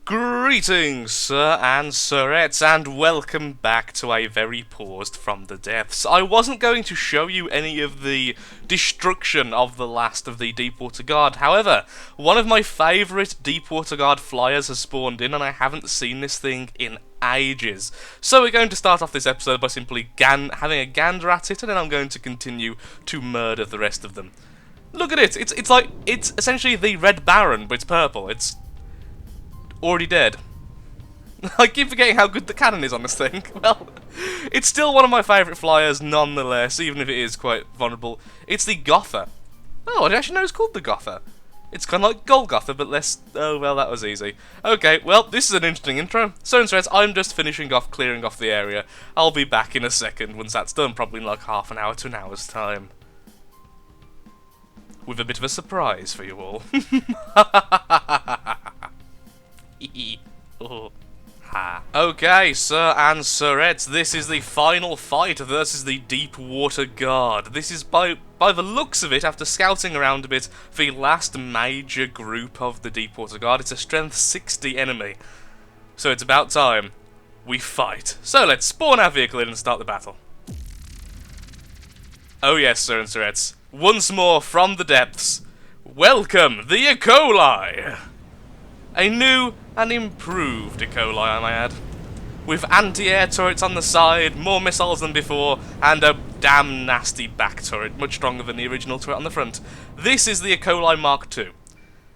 Greetings, sir and sirettes, and welcome back to a very paused From the Depths. I wasn't going to show you any of the destruction of the last of the Deepwater Guard. However, one of my favourite Deepwater Guard flyers has spawned in, and I haven't seen this thing in ages. So we're going to start off this episode by simply having a gander at it, and then I'm going to continue to murder the rest of them. Look at it! It's essentially the Red Baron, but it's purple. It's already dead. I keep forgetting how good the cannon is on this thing. Well, it's still one of my favourite flyers nonetheless, even if it is quite vulnerable. It's the Gotha. Oh, I didn't actually know it's called the Gotha. It's kind of like Golgotha, but less... Oh, well, that was easy. Okay, well, this is an interesting intro. So, I'm just finishing off clearing off the area. I'll be back in a second once that's done, probably in like half an hour to an hour's time. With a bit of a surprise for you all. Oh. Ha. Okay, sir and sirettes, this is the final fight versus the Deepwater Guard. This is, by the looks of it, after scouting around a bit, the last major group of the Deepwater Guard. It's a strength 60 enemy. So it's about time we fight. So let's spawn our vehicle in and start the battle. Oh yes, sir and sirettes, once more from the depths, welcome the E.coli! A new and improved E.coli, I may add. With anti-air turrets on the side, more missiles than before, and a damn nasty back turret, much stronger than the original turret on the front. This is the E.coli Mark II,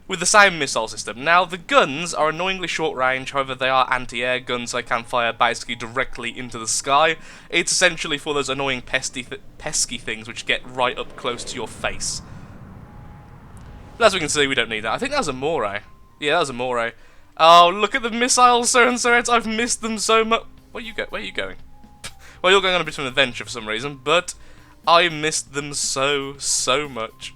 with the same missile system. Now, the guns are annoyingly short range, however they are anti-air guns, so they can fire basically directly into the sky. It's essentially for those annoying pesky things which get right up close to your face. But as we can see, we don't need that. I think that was a Moray. Yeah, that was a Moray. Oh, look at the missiles, sir and sirettes. I've missed them so much. Where are you going? Well, you're going on a bit of an adventure for some reason, but I missed them so much.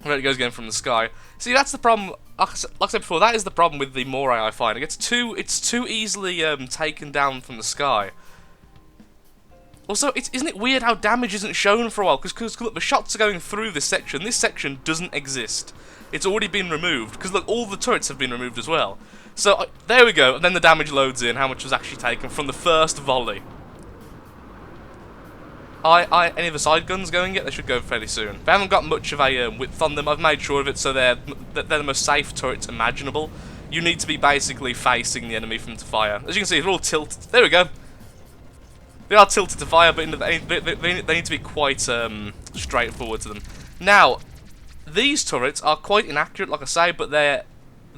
There it goes again from the sky. See, that's the problem. Like I said before, that is the problem with the Moray, I find. It's too easily taken down from the sky. Also, isn't it weird how damage isn't shown for a while? Because look, the shots are going through this section. This section doesn't exist. It's already been removed. Because look, all the turrets have been removed as well. So, there we go. And then the damage loads in, how much was actually taken from the first volley. Any of the side guns going yet? They should go fairly soon. They haven't got much of a width on them. I've made sure of it so they're the most safe turrets imaginable. You need to be basically facing the enemy from to fire. As you can see, they're all tilted. There we go. They are tilted to fire, but they need to be quite straightforward to them. Now, these turrets are quite inaccurate, like I say, but they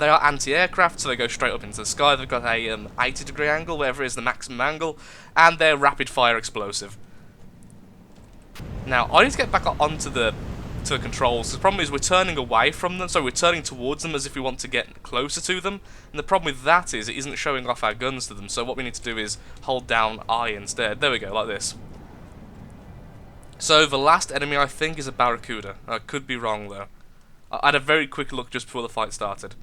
are anti-aircraft, so they go straight up into the sky. They've got a 80-degree angle, whatever is the maximum angle, and they're rapid-fire explosive. Now, I need to get back onto the controls. The problem is we're turning away from them, so we're turning towards them as if we want to get closer to them. And the problem with that is it isn't showing off our guns to them, so what we need to do is hold down I instead. There we go, like this. So the last enemy I think is a Barracuda. I could be wrong though. I had a very quick look just before the fight started.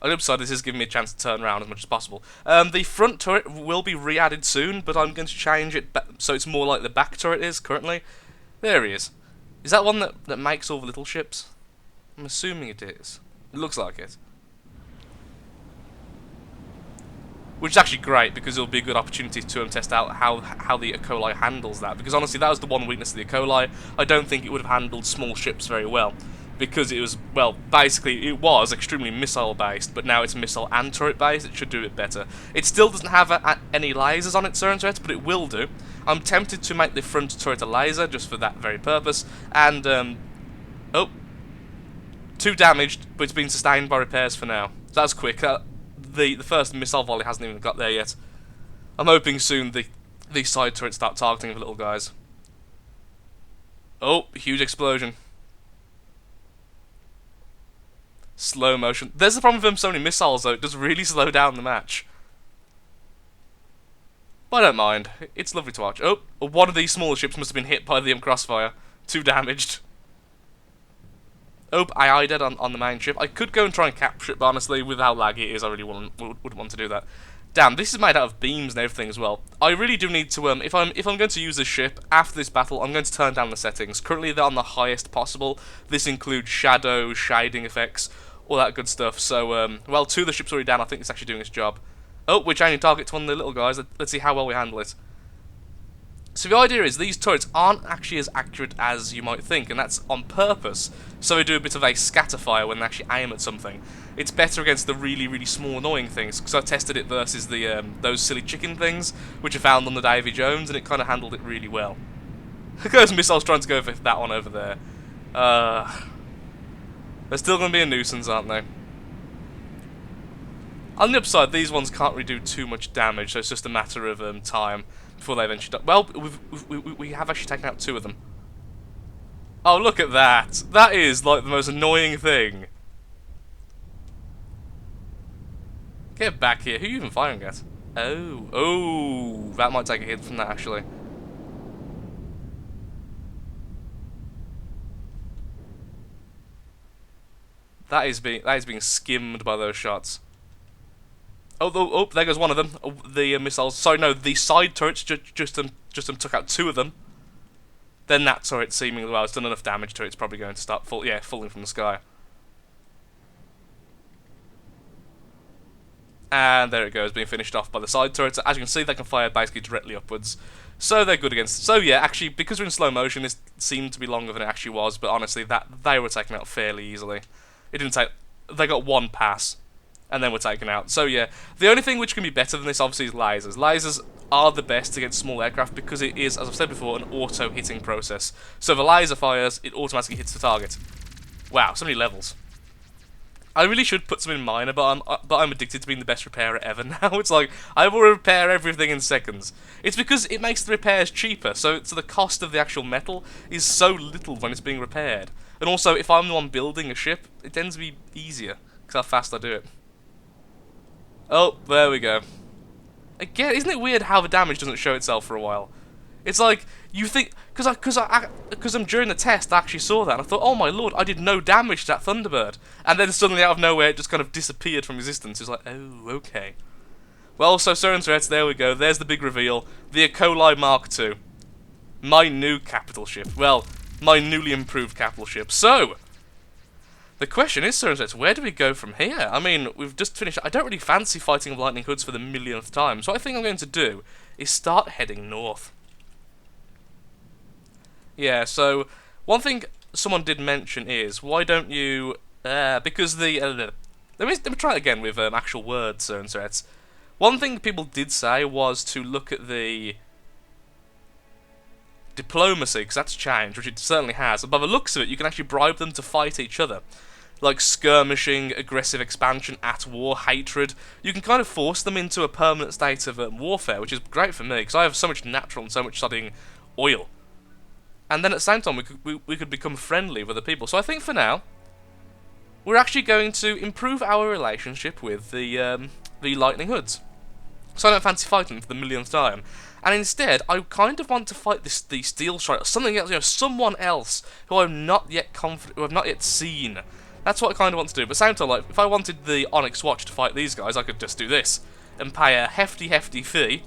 On the upside, this is giving me a chance to turn around as much as possible. The front turret will be re-added soon, but I'm going to change it so it's more like the back turret is currently. There he is. Is that one that makes all the little ships? I'm assuming it is. It looks like it. Which is actually great, because it'll be a good opportunity to test out how the E.coli handles that. Because honestly, that was the one weakness of the E.coli. I don't think it would have handled small ships very well. Because it was, well, basically, it was extremely missile-based, but now it's missile and turret-based. It should do it better. It still doesn't have any lasers on it, sir and sirettes, but it will do. I'm tempted to make the front turret a laser, just for that very purpose. And, oh. 2 damaged, but it's been sustained by repairs for now. So that's quick. The first missile volley hasn't even got there yet. I'm hoping soon the side turrets start targeting the little guys. Oh, huge explosion. Slow motion. There's the problem with them so many missiles though, it does really slow down the match. But I don't mind. It's lovely to watch. Oh, one of these smaller ships must have been hit by the crossfire. 2 damaged. Oh, I dead on the main ship. I could go and try and capture it, but honestly, with how laggy it is, I really wouldn't want to do that. Damn, this is made out of beams and everything as well. I really do need to, if I'm going to use this ship after this battle, I'm going to turn down the settings. Currently they're on the highest possible. This includes shadow, shading effects, all that good stuff. So, well, 2 of the ships already down. I think it's actually doing its job. Oh, we're changing target to one of the little guys. Let's see how well we handle it. So the idea is these turrets aren't actually as accurate as you might think, and that's on purpose. So they do a bit of a scatter fire when they actually aim at something. It's better against the really, really small annoying things, because I tested it versus the those silly chicken things, which are found on the Davy Jones, and it kind of handled it really well. Look at those missiles trying to go for that one over there. They're still going to be a nuisance, aren't they? On the upside, these ones can't really do too much damage, so it's just a matter of time before they eventually die. Well, we have actually taken out 2 of them. Oh, look at that! That is, like, the most annoying thing. Get back here. Who are you even firing at? Oh, that might take a hit from that, actually. That is being skimmed by those shots. Oh, there goes one of them. Oh, the missiles. Sorry, no, the side turrets just took out 2 of them. Then that turret seemingly, well, it's done enough damage to it. It's probably going to start falling from the sky. And there it goes, being finished off by the side turrets. As you can see, they can fire basically directly upwards. So they're good against. So yeah, actually, because we're in slow motion, this seemed to be longer than it actually was. But honestly, that they were taken out fairly easily. It didn't take. They got 1 pass. And then we're taken out. So yeah, the only thing which can be better than this obviously is lasers. Lasers are the best against small aircraft because it is, as I've said before, an auto-hitting process. So if a laser fires, it automatically hits the target. Wow, so many levels. I really should put some in minor, but I'm addicted to being the best repairer ever now. It's like, I will repair everything in seconds. It's because it makes the repairs cheaper, so the cost of the actual metal is so little when it's being repaired. And also, if I'm the one building a ship, it tends to be easier, because how fast I do it. Oh, there we go. Again, isn't it weird how the damage doesn't show itself for a while? It's like, you think, because during the test I actually saw that, and I thought, oh my lord, I did no damage to that Thunderbird. And then suddenly out of nowhere it just kind of disappeared from existence. It's like, oh, okay. Well, so Certain Threats, there we go, there's the big reveal. The E.coli Mark II. My new capital ship. Well, my newly improved capital ship. So, the question is, Certain Threats, where do we go from here? I mean, we've just finished. I don't really fancy fighting Lightning Hoods for the millionth time, so what I think I'm going to do is start heading north. Yeah, so one thing someone did mention is, why don't you, because the, let me try it again with actual words, Certain Threats. One thing people did say was to look at the diplomacy, because that's changed, which it certainly has. But by the looks of it, you can actually bribe them to fight each other. Like skirmishing, aggressive expansion, at war, hatred. You can kind of force them into a permanent state of warfare, which is great for me, because I have so much natural and so much studying oil. And then at the same time, we could become friendly with other people. So I think for now, we're actually going to improve our relationship with the Lightning Hoods. So I don't fancy fighting them for the millionth time. And instead, I kind of want to fight the Steel Strike, or something else, someone else who I'm not yet who I've not yet seen. That's what I kind of want to do. But at the same time, like, if I wanted the Onyx Watch to fight these guys, I could just do this and pay a hefty fee.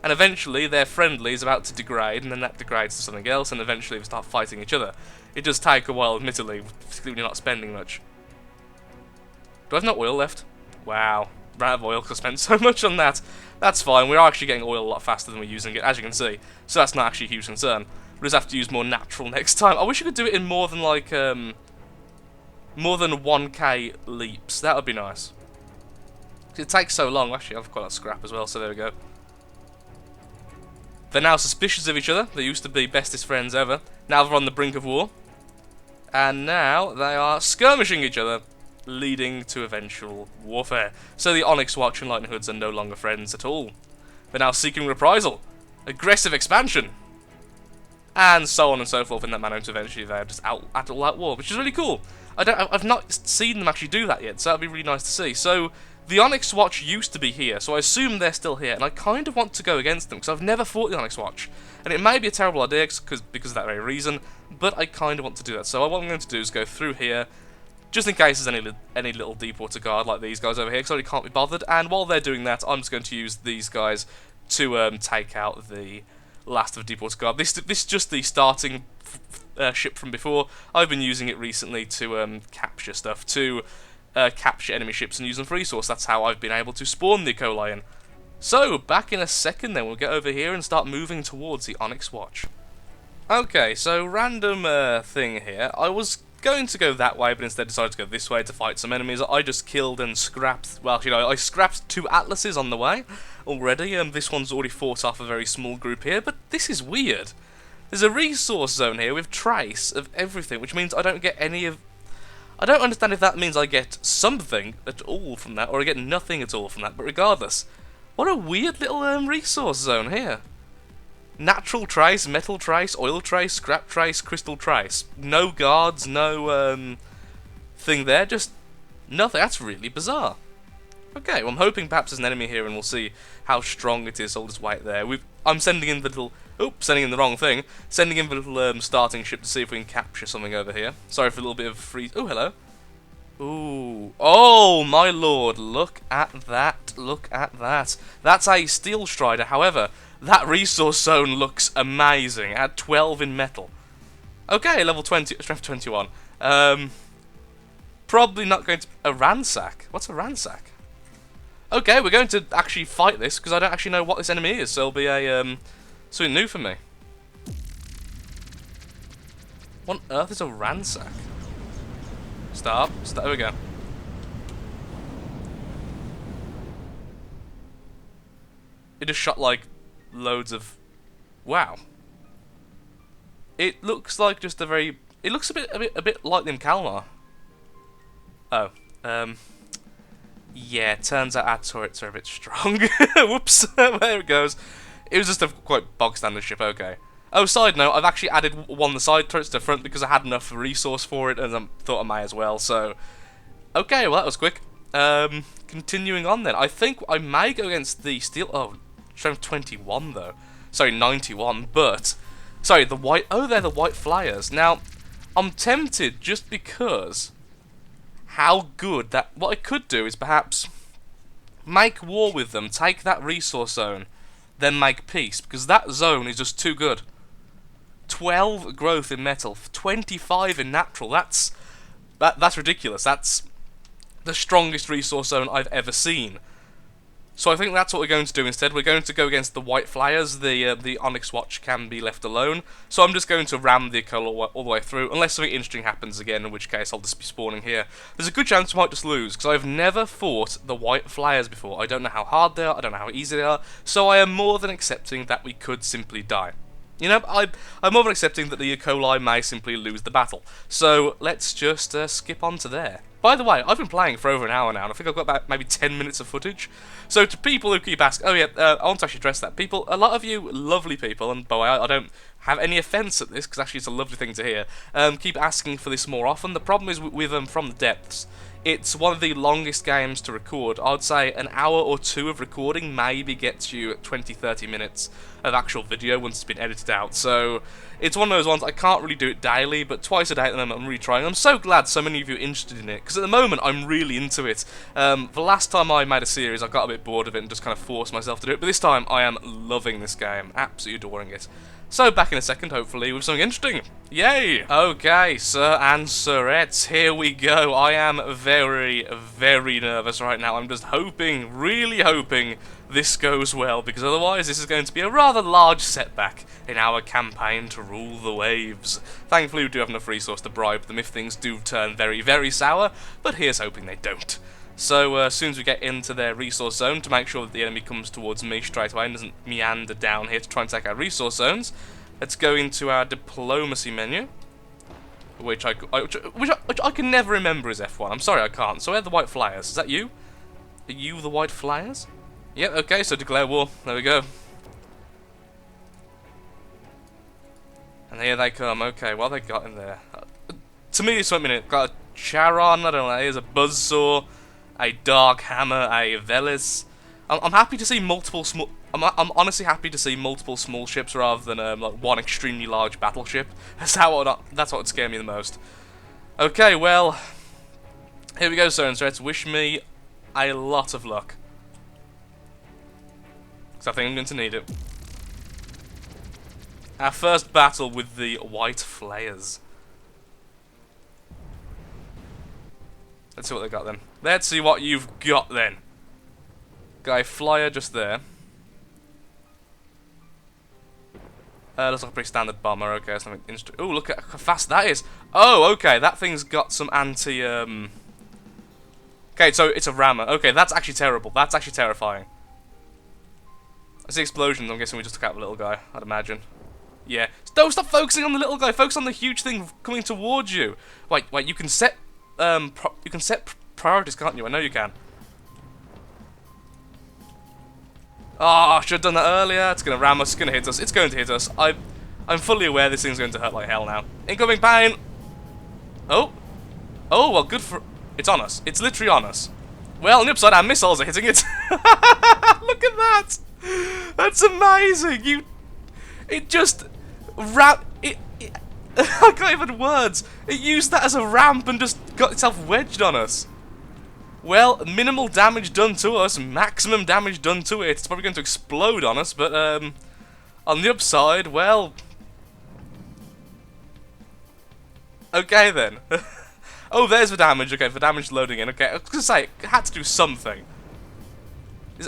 And eventually, their friendly is about to degrade, and then that degrades to something else, and eventually they start fighting each other. It does take a while, admittedly, particularly when you're not spending much. Do I have no oil left? Wow. Ran out of oil because I spent so much on that. That's fine, we are actually getting oil a lot faster than we're using it, as you can see. So that's not actually a huge concern. We'll just have to use more natural next time. I wish you could do it in more than, like, more than 1k leaps. That would be nice. It takes so long. Actually, I've quite a lot of scrap as well, so there we go. They're now suspicious of each other. They used to be bestest friends ever. Now they're on the brink of war. And now they are skirmishing each other, leading to eventual warfare. So the Onyx Watch and Lightning Hoods are no longer friends at all. They're now seeking reprisal, aggressive expansion, and so on and so forth in that manner, until eventually they're just at all-out war, which is really cool. I've not seen them actually do that yet, so that'd be really nice to see. So the Onyx Watch used to be here, so I assume they're still here, and I kind of want to go against them, because I've never fought the Onyx Watch. And it may be a terrible idea, because of that very reason, but I kind of want to do that. So what I'm going to do is go through here, just in case there's any little deepwater guard like these guys over here, because I really can't be bothered. And while they're doing that, I'm just going to use these guys to take out the last of deepwater guard. This is just the starting ship from before. I've been using it recently to capture stuff, to capture enemy ships and use them for resource. That's how I've been able to spawn the E.coli in. So, back in a second then, we'll get over here and start moving towards the Onyx Watch. Okay, so random thing here. I was going to go that way, but instead decided to go this way to fight some enemies. I just killed and scrapped, well, you know, I scrapped 2 atlases on the way already. This one's already fought off a very small group here, but this is weird. There's a resource zone here with trace of everything, which means I don't get any of... I don't understand if that means I get something at all from that, or I get nothing at all from that, but regardless, what a weird little resource zone here. Natural trace, metal trace, oil trace, scrap trace, crystal trace. No guards, no thing there, just nothing. That's really bizarre. Okay, well I'm hoping perhaps there's an enemy here and we'll see how strong it is, so I'll just wait there. I'm sending in the little... Oops, sending in the wrong thing. Sending in the little starting ship to see if we can capture something over here. Sorry for a little bit of free... Oh, hello. Ooh. Oh, my lord. Look at that. Look at that. That's a steel strider. However, that resource zone looks amazing. At 12 in metal. Okay, level 20, strength 21. Probably not going to... A ransack? What's a ransack? Okay, we're going to actually fight this, because I don't actually know what this enemy is, so it'll be a, something new for me. What on earth is a ransack? Stop. There we go. It just shot, like, loads of... Wow. It looks like just a very... It looks a bit like them Kalmar. Oh. Yeah, turns out our turrets are a bit strong. Whoops, there it goes. It was just a quite bog standard ship, okay. Oh, side note, I've actually added one of the side turrets to the front because I had enough resource for it and I thought I might as well, so... Okay, well that was quick. Continuing on then, I think I may go against the steel... Oh, strength 21 though. Sorry, 91, but... Sorry, the white... Oh, they're the white flyers. Now, I'm tempted just because... How good that... What I could do is perhaps make war with them, take that resource zone, then make peace, because that zone is just too good. 12 growth in metal, 25 in natural. That's ridiculous. That's the strongest resource zone I've ever seen. So I think that's what we're going to do instead. We're going to go against the white flyers. The Onyx Watch can be left alone. So I'm just going to ram the E.coli all the way through, unless something interesting happens again, in which case I'll just be spawning here. There's a good chance I might just lose, because I've never fought the white flyers before. I don't know how hard they are, I don't know how easy they are, so I am more than accepting that we could simply die. You know, I'm more than accepting that the E.coli may simply lose the battle. So let's just skip on to there. By the way, I've been playing for over an hour now, and I think I've got about maybe 10 minutes of footage. So to people who keep asking, oh yeah, I want to actually address that. People, a lot of you lovely people, and boy, I don't have any offence at this, because actually it's a lovely thing to hear, keep asking for this more often. The problem is with From the Depths, it's one of the longest games to record. I would say an hour or 2 of recording maybe gets you 20-30 minutes of actual video once it's been edited out. So it's one of those ones I can't really do it daily, but twice a day at the moment I'm really trying. I'm so glad so many of you are interested in it, because at the moment I'm really into it. The last time I made a series I got a bit bored of it and just kind of forced myself to do it, but this time I am loving this game, absolutely adoring it. So back in a second, hopefully, with something interesting. Yay! Okay, sir and sirettes, here we go. I am very, very nervous right now. I'm just hoping, really hoping, this goes well, because otherwise this is going to be a rather large setback in our campaign to rule the waves. Thankfully we do have enough resource to bribe them if things do turn very, very sour, but here's hoping they don't. So as soon as we get into their resource zone, to make sure that the enemy comes towards me straight away and doesn't meander down here to try and take our resource zones, let's go into our diplomacy menu, which I can never remember as F1. I'm sorry I can't. So where are the white flyers? Is that you? Are you the white flyers? Yep, okay, so declare war. There we go. And here they come. Okay, what have they got in there? To me, it's something got a Charon, I don't know, here's a buzzsaw, a dark hammer, a Velis. I'm happy to see multiple small... I'm honestly happy to see multiple small ships rather than like one extremely large battleship. That's what would scare me the most. Okay, well, Here we go, sir and threats. Wish me a lot of luck. Because I think I'm going to need it. Our first battle with the white flayers. Let's see what they got then. Let's see what you've got then. Got a flyer just there. Looks like a pretty standard bomber. Okay, something interesting. Oh, look at how fast that is. Oh, okay, that thing's got some anti. Okay, so it's a rammer. Okay, that's actually terrible. That's actually terrifying. I see explosions. I'm guessing we just took out the little guy. I'd imagine. Yeah. Don't stop focusing on the little guy. Focus on the huge thing coming towards you. Wait. You can set priorities, can't you? I know you can. Oh, I should have done that earlier. It's gonna ram us. It's gonna hit us. It's going to hit us. I'm fully aware this thing's going to hurt like hell now. Incoming pain. Oh. Oh well, good for. It's on us. It's literally on us. Well, on the upside, our missiles are hitting it. Look at that. That's amazing. It just It. I can't even words. It used that as a ramp and just got itself wedged on us. Well, minimal damage done to us, maximum damage done to it. It's probably going to explode on us, but on the upside, well. Okay then. Oh, there's the damage. Okay, the damage loading in. Okay, I was going to say, it had to do something.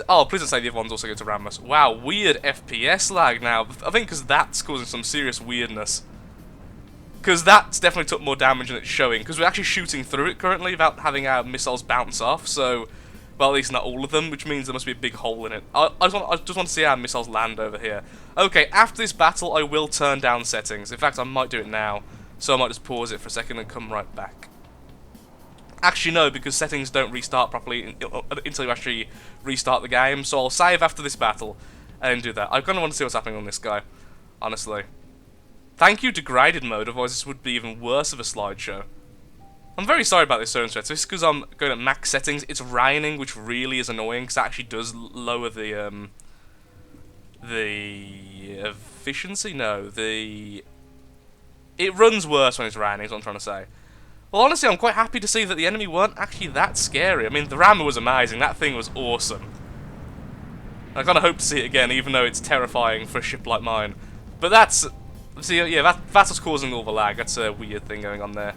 Oh, please don't say the other one's also going to ram us. Wow, weird FPS lag now. I think because that's causing some serious weirdness. Because that's definitely took more damage than it's showing. Because we're actually shooting through it currently without having our missiles bounce off. So, well, at least not all of them, which means there must be a big hole in it. I just want to see our missiles land over here. Okay, after this battle, I will turn down settings. In fact, I might do it now. So I might just pause it for a second and come right back. Actually, no, because settings don't restart properly until you actually restart the game. So I'll save after this battle and do that. I kind of want to see what's happening on this guy, honestly. Thank you, degraded mode, otherwise this would be even worse of a slideshow. I'm very sorry about this zone threat. This is because I'm going at max settings. It's raining, which really is annoying, because that actually does lower the efficiency? No, it runs worse when it's raining, is what I'm trying to say. Well, honestly, I'm quite happy to see that the enemy weren't actually that scary. I mean, the rammer was amazing. That thing was awesome. I kind of hope to see it again, even though it's terrifying for a ship like mine. But that's... See, yeah, that's what's causing all the lag. That's a weird thing going on there.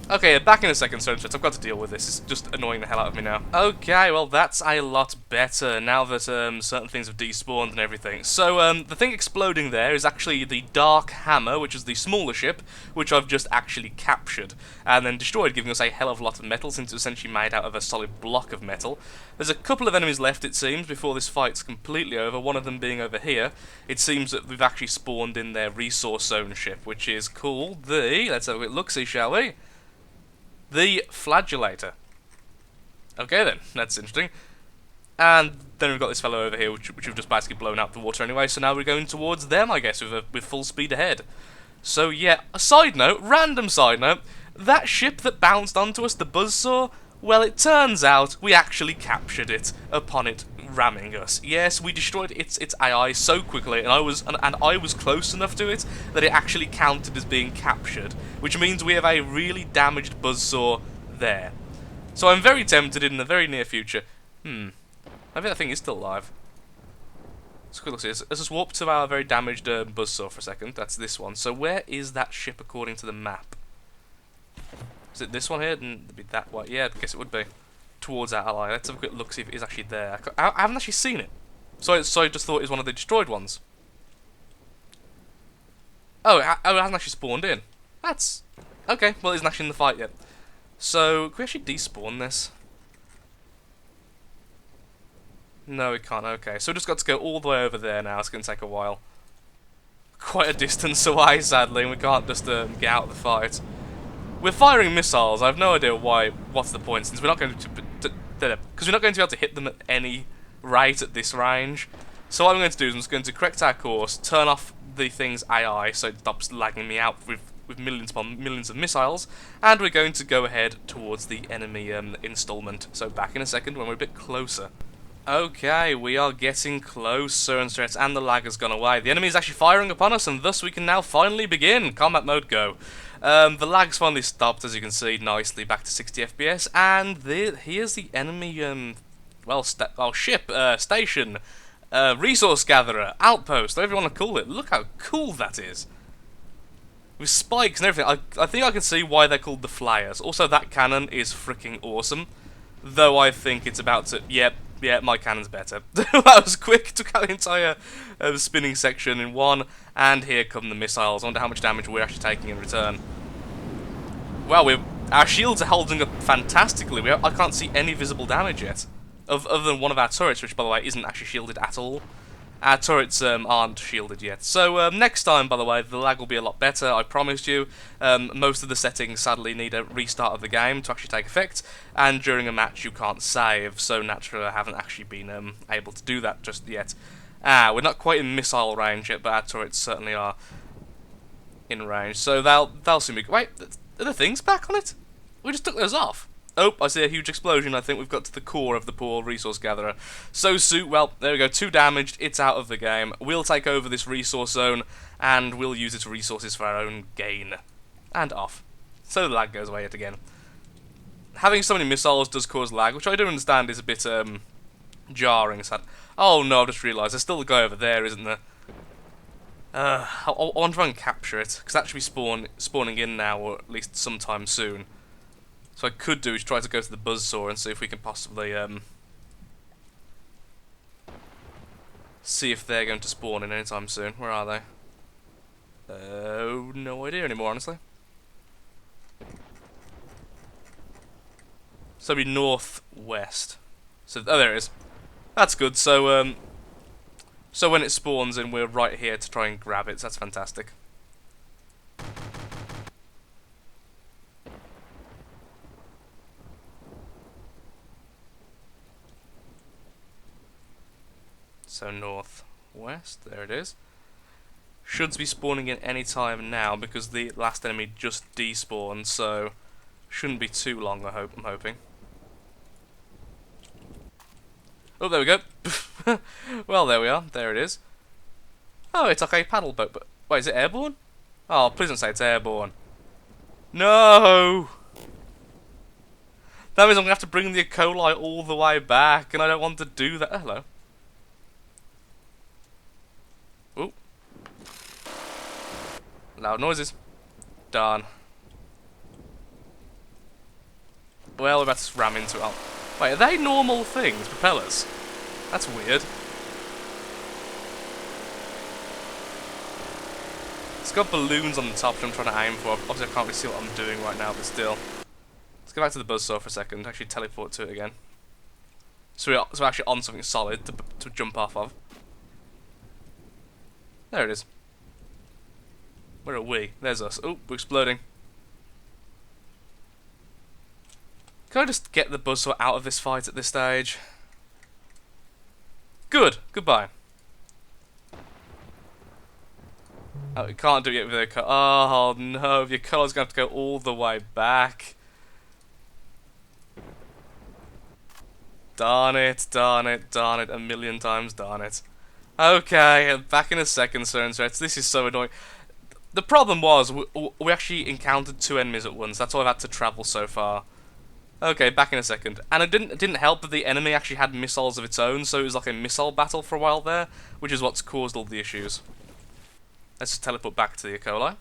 Okay, back in a second, Stone Threats. I've got to deal with this. It's just annoying the hell out of me now. Okay, well, that's a lot better now that certain things have despawned and everything. So, the thing exploding there is actually the Dark Hammer, which is the smaller ship, which I've just actually captured and then destroyed, giving us a hell of a lot of metal, since it's essentially made out of a solid block of metal. There's a couple of enemies left, it seems, before this fight's completely over, one of them being over here. It seems that we've actually spawned in their resource zone ship, which is called the... Let's have a quick look-see, shall we? The Flagellator. Okay then, that's interesting. And then we've got this fellow over here, which we've just basically blown out the water anyway, so now we're going towards them, I guess, with full speed ahead. So yeah, a side note, random side note, that ship that bounced onto us, the Buzzsaw, well, it turns out we actually captured it upon it ramming us. Yes, we destroyed its AI so quickly, and I was close enough to it that it actually counted as being captured, which means we have a really damaged Buzzsaw there. So I'm very tempted in the very near future. Maybe that thing is still alive. Let's quick look. Let's just warp to our very damaged Buzzsaw for a second. That's this one. So where is that ship according to the map? Is it this one here? It'd be that way. Yeah, I guess it would be. Towards our ally. Let's have a quick look, see if it is actually there. I haven't actually seen it. So I just thought it was one of the destroyed ones. Oh, it hasn't actually spawned in. That's... Okay, well, it isn't actually in the fight yet. So, can we actually despawn this? No, we can't. Okay, so we just got to go all the way over there now. It's going to take a while. Quite a distance away, sadly, and we can't just get out of the fight. We're firing missiles. I have no idea why. What's the point? Since we're not going to, because we're not going to be able to hit them at any rate at this range. So what I'm going to do is I'm just going to correct our course, turn off the thing's AI so it stops lagging me out with millions upon millions of missiles, and we're going to go ahead towards the enemy installment. So back in a second when we're a bit closer. Okay, we are getting closer and threats, and the lag has gone away. The enemy is actually firing upon us, and thus we can now finally begin. Combat mode, go. The lag's finally stopped, as you can see, nicely back to 60 FPS, and here's the enemy, ship, station, resource gatherer, outpost, whatever you want to call it. Look how cool that is. With spikes and everything. I think I can see why they're called the flyers. Also, that cannon is freaking awesome. Though I think it's about to... Yep, my cannon's better. That was quick. Took out the entire spinning section in one. And here come the missiles. I wonder how much damage we're actually taking in return. Well, our shields are holding up fantastically. I can't see any visible damage yet. Other than one of our turrets, which, by the way, isn't actually shielded at all. Our turrets aren't shielded yet. So next time, by the way, the lag will be a lot better, I promised you. Most of the settings, sadly, need a restart of the game to actually take effect. And during a match, you can't save, so naturally I haven't actually been able to do that just yet. We're not quite in missile range yet, but our turrets certainly are in range. So they'll soon be... Wait, are the things back on it? We just took those off. Oh, I see a huge explosion. I think we've got to the core of the poor resource gatherer. So, well, there we go. 2 damaged. It's out of the game. We'll take over this resource zone, and we'll use its resources for our own gain. And off. So the lag goes away yet again. Having so many missiles does cause lag, which I do understand is a bit, jarring. Sad. Oh, no, I've just realised. There's still a guy over there, isn't there? I want to try and capture it, because that should be spawning in now, or at least sometime soon. So I could do is try to go to the buzzsaw and see if we can possibly see if they're going to spawn in anytime soon. Where are they? Oh, no idea anymore, honestly. So it'll be northwest. So there it is. That's good. So so when it spawns in, we're right here to try and grab it. So that's fantastic. So northwest, there it is. Should be spawning in any time now because the last enemy just despawned, so shouldn't be too long. I'm hoping. Oh, there we go. Well, there we are. There it is. Oh, it's like a paddle boat, but wait, is it airborne? Oh, please don't say it's airborne. No. That means I'm gonna have to bring the E.coli all the way back, and I don't want to do that. Oh, hello. Ooh. Loud noises. Darn. Well, we're about to ram into it. Wait, are they normal things? Propellers? That's weird. It's got balloons on the top that I'm trying to aim for. Obviously, I can't really see what I'm doing right now, but still. Let's go back to the buzzsaw for a second. Actually, teleport to it again. So we're actually on something solid to jump off of. There it is. Where are we? There's us. Oh, we're exploding. Can I just get the buzzsaw out of this fight at this stage? Good. Goodbye. Oh, we can't do it yet with the... Oh, no. Your colour's going to have to go all the way back. Darn it. Darn it. Darn it. A million times darn it. Okay, back in a second, Certain Threats. This is so annoying. The problem was, we actually encountered 2 enemies at once. That's why I've had to travel so far. Okay, back in a second. And it didn't help that the enemy actually had missiles of its own, so it was like a missile battle for a while there, which is what's caused all the issues. Let's just teleport back to the E.coli.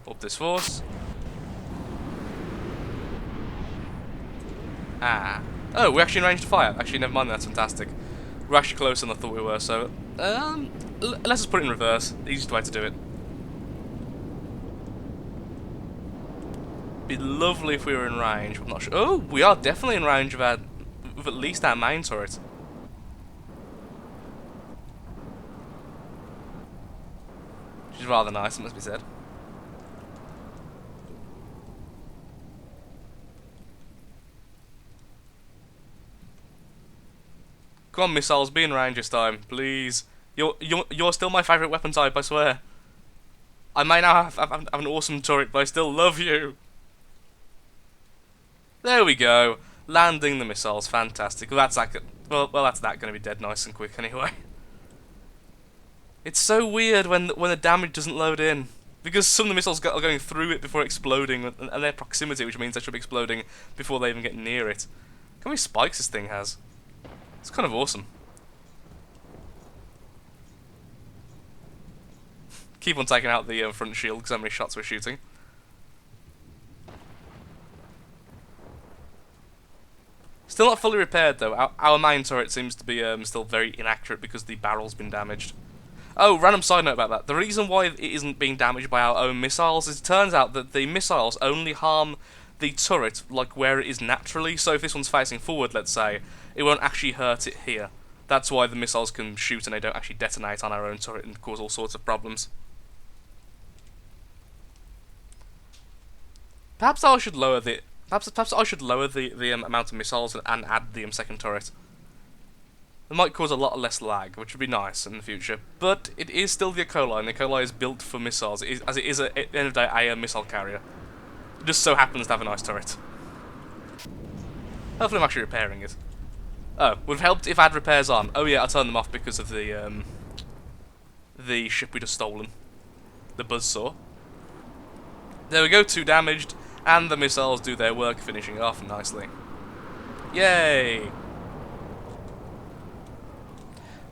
Up this force. Ah. Oh, we're actually in range to fire. Actually, never mind, that's fantastic. We're actually closer than I thought we were, so... let's just put it in reverse. The easiest way to do it. Be lovely if we were in range, but I'm not sure. Oh, we are definitely in range of at least our main turret. Which is rather nice, it must be said. Come on, missiles, be in range this time, please. You're still my favourite weapon type, I swear. I may now have an awesome turret, but I still love you. There we go. Landing the missiles, fantastic. Well, that's that going to be dead nice and quick anyway. It's so weird when the damage doesn't load in. Because some of the missiles are going through it before exploding, and their proximity, which means they should be exploding before they even get near it. Look how many spikes this thing has. It's kind of awesome. Keep on taking out the front shield because how many shots we're shooting. Still not fully repaired though. Our main turret seems to be still very inaccurate because the barrel's been damaged. Oh, random side note about that. The reason why it isn't being damaged by our own missiles is it turns out that the missiles only harm the turret like where it is naturally. So if this one's facing forward, let's say, it won't actually hurt it here. That's why the missiles can shoot and they don't actually detonate on our own turret and cause all sorts of problems. Perhaps I should lower the amount of missiles and add the second turret. It might cause a lot less lag, which would be nice in the future. But it is still the E.coli, and the E.coli is built for missiles, as it is at the end of the day a missile carrier. It just so happens to have a nice turret. Hopefully I'm actually repairing it. Oh, would have helped if I had repairs on. Oh yeah, I turned them off because of the ship we just stolen. The buzzsaw. There we go, 2 damaged, and the missiles do their work, finishing off nicely. Yay!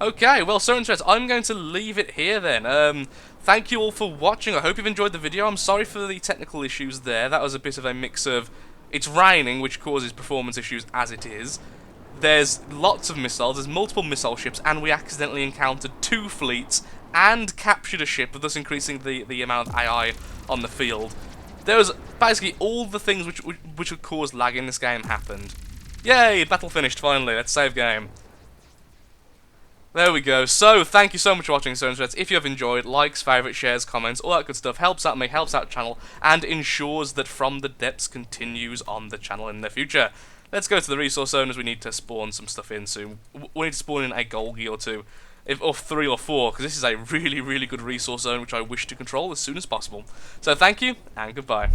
Okay, well, so interesting. I'm going to leave it here then. Thank you all for watching. I hope you've enjoyed the video. I'm sorry for the technical issues there. That was a bit of a mix of... It's raining, which causes performance issues as it is. There's lots of missiles, there's multiple missile ships, and we accidentally encountered 2 fleets and captured a ship, thus increasing the amount of AI on the field. There was basically all the things which would cause lag in this game happened. Yay! Battle finished, finally. Let's save game. There we go. So, thank you so much for watching, Stones. If you have enjoyed, likes, favourites, shares, comments, all that good stuff helps out me, helps out the channel, and ensures that From the Depths continues on the channel in the future. Let's go to the resource owners. We need to spawn some stuff in soon. We need to spawn in a Golgi or 2. Or 3 or 4, because this is a really, really good resource zone which I wish to control as soon as possible. So thank you, and goodbye.